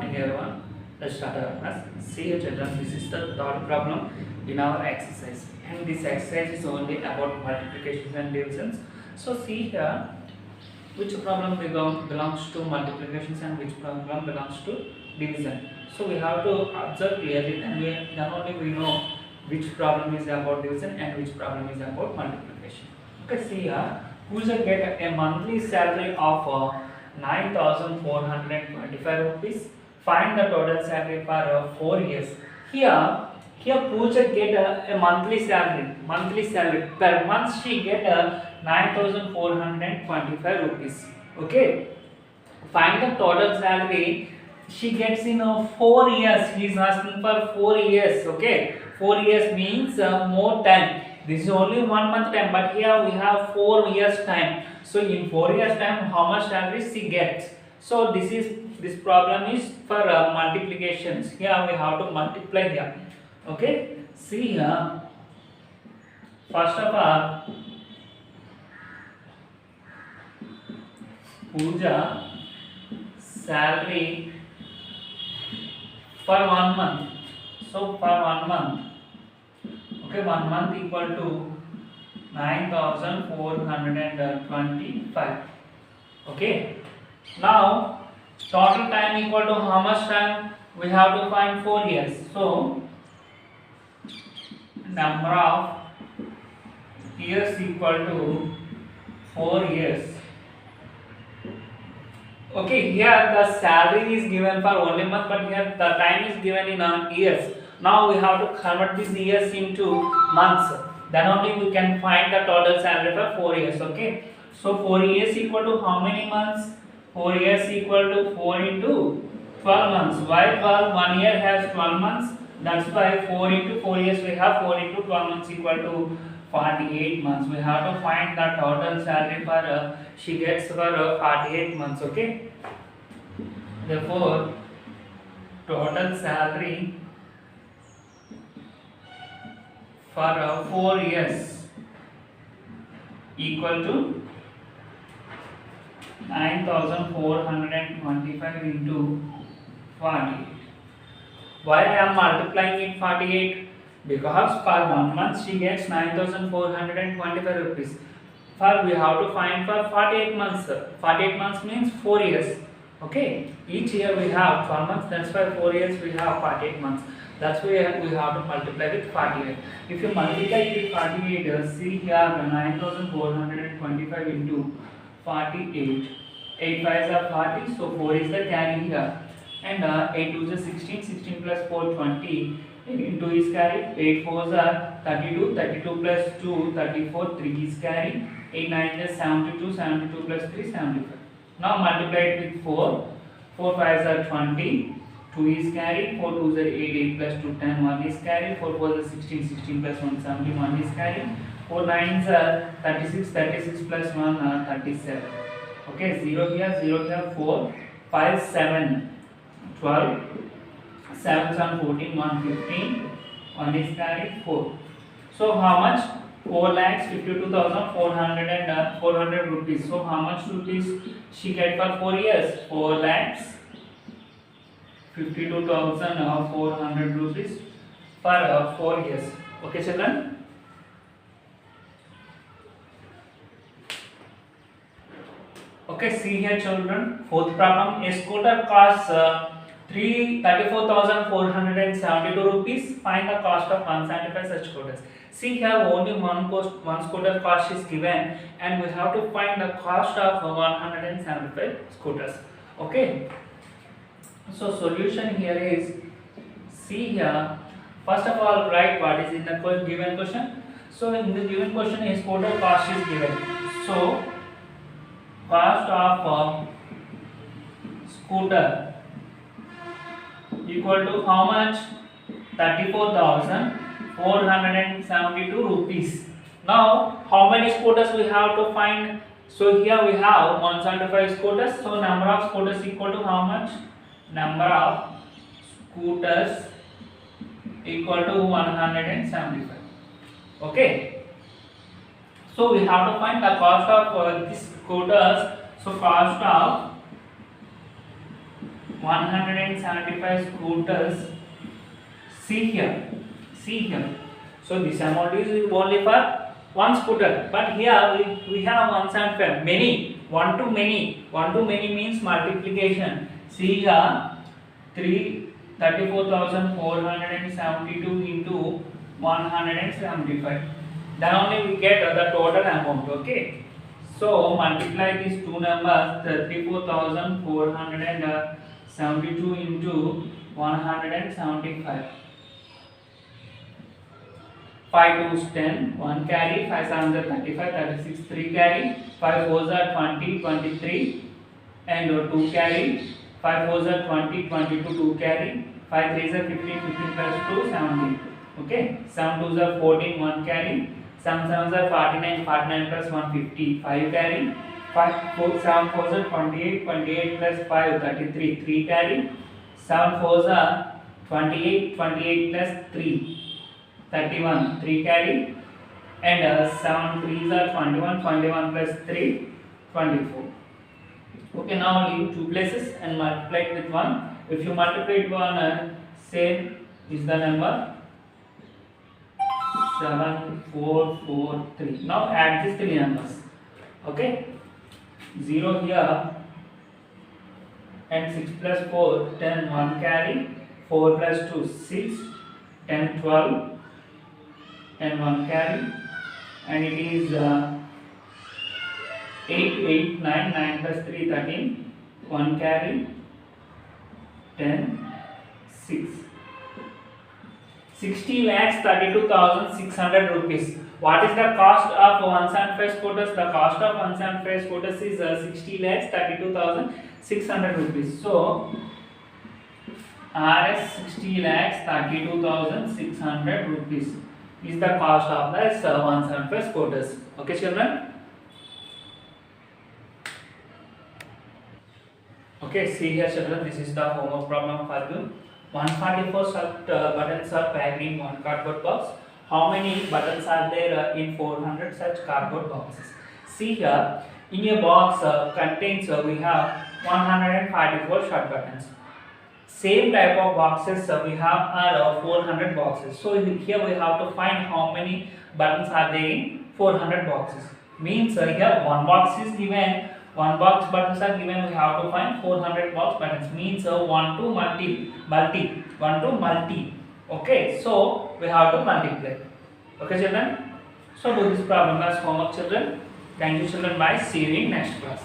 morning everyone. Let's start our class. See here children, this is the third problem in our exercise, and this exercise is only about multiplications and divisions. So see here which problem belongs to multiplications and which problem belongs to division. So we have to observe clearly, then only we know which problem is about division and which problem is about multiplication. Okay, see here, who should get a monthly salary of 9,425 rupees. Find the total salary for 4 years. Here Pooja get a monthly salary. Per month she get 9,425 rupees. Okay. Find the total salary she gets in 4 years. He is asking for 4 years. Okay. 4 years means more time. This is only 1 month time, but here we have 4 years time. So in 4 years time, how much salary she gets? So this problem is for multiplications. Here we have to multiply here. Okay. See here. First of all, Pooja salary for 1 month. So for 1 month. Okay, 1 month equal to 9,425. Okay. Now total time equal to how much time? We have to find 4 years. So number of years equal to 4 years. Okay, here the salary is given for only month, but here the time is given in years. Now we have to convert these years into months. Then only we can find the total salary for 4 years. Okay. So 4 years equal to how many months? 4 years equal to 4 into 12 months. Why 12? 1 year has 12 months. That's why 4 into 4 years we have 4 into 12 months equal to 48 months. We have to find the total salary for she gets for 48 months. Okay. Therefore, total salary for 4 years equal to 9,425 into 48. Why I am multiplying it 48? Because for 1 month she gets 9,425 rupees. For we have to find for 48 months. 48 months means 4 years. Okay. Each year we have 12 months. That's why 4 years we have 48 months. That's why we have to multiply with 48. If you multiply with 48, see here 9,425 into 48. 8 5s are 40, so 4 is the carry here. And 8 2s are 16, 16 plus 4 20. 8 into is carry. 8 4s are 32, 32 plus 2 34, 3 is carry. 8 9 is 72, 72 plus 3 75. Now multiply it with 4. 4 5s are 20. 2 is carry, 4 2s are 8, 8 plus 2 10, 1 is carry, 4 4s are 16, 16 plus 1 17, 1 is carry, 4 9s are 36, 36 plus 1 37. Okay, 0 here, 4, 5 7, 12, 7 7 14, 1 15, 1 is carry, 4. So how much? 4,52,400 and 400 rupees. So how much rupees she get for 4 years? 4,52,400 rupees for 4 years. Okay, children. Okay, see here, children. Fourth problem: a scooter costs 34,472 rupees. Find the cost of 175 such scooters. See here, only one scooter cost is given, and we have to find the cost of 175 scooters. Okay. So solution here is, see here, first of all write what is in the given question. So in the given question is scooter cost is given. So cost of scooter equal to how much? 34,472 rupees. Now how many scooters we have to find? So here we have 175 scooters. So number of scooters equal to how much? Number of scooters equal to 175. Okay. So we have to find the cost of these scooters. So cost of 175 scooters. See here, see here. So this amount is only for one scooter, but here we have 175 many, one to many. One to many means multiplication. See here, 34,472 into 175. Then only we get the total amount. Okay. So multiply these two numbers, 34,472 into 175. 5 2s 10, 1 carry, 5 7s are 35, 36, 3 carry, 5 4s are 20, 23, and 2 carry, 5 4s are 20, 22, 2 carry, 5 3s are 15, 15 plus 2, 17. Okay, 7 2s are 14, 1 carry, 7 7s are 49, 49 plus 1, 50, 5 carry, 5 4, 7 4s are 28, 28 plus 5, 33, 3 carry, 7 4s are 28, 28 plus 3. 31, 3 carry, and 7 3s are 21, 21 plus 3, 24. Okay, now leave two places and multiply it with 1. If you multiply it with 1, same is the number 7443. Now add these three numbers. Okay, 0 here, and 6 plus 4, 10, 1 carry, 4 plus 2, 6, 10, 12. And 1 carry, and it is 8 8 9 9 plus 3 13, 1 carry, 10 6. 60 lakhs 32,600 rupees. What is the cost of 175 scooters? The cost of 175 scooters is 60 lakhs 32,600 rupees. So Rs 60 lakhs 32,600 rupees is the cost of the 175 scooters. Okay, children. Okay, see here, children. This is the homework problem for you. 144 buttons are packed in one cardboard box. How many buttons are there in 400 such cardboard boxes? See here, in a box contains we have 144 short buttons. Same type of boxes we have are 400 boxes. So here we have to find how many buttons are there in 400 boxes. Means here one box is given, one box buttons are given. We have to find 400 box buttons. Means 1 to multi. 1 to multi. Okay, so we have to multiply. Okay, children. So do this problem as homework, children. Thank you, children. Bye. See you in next class.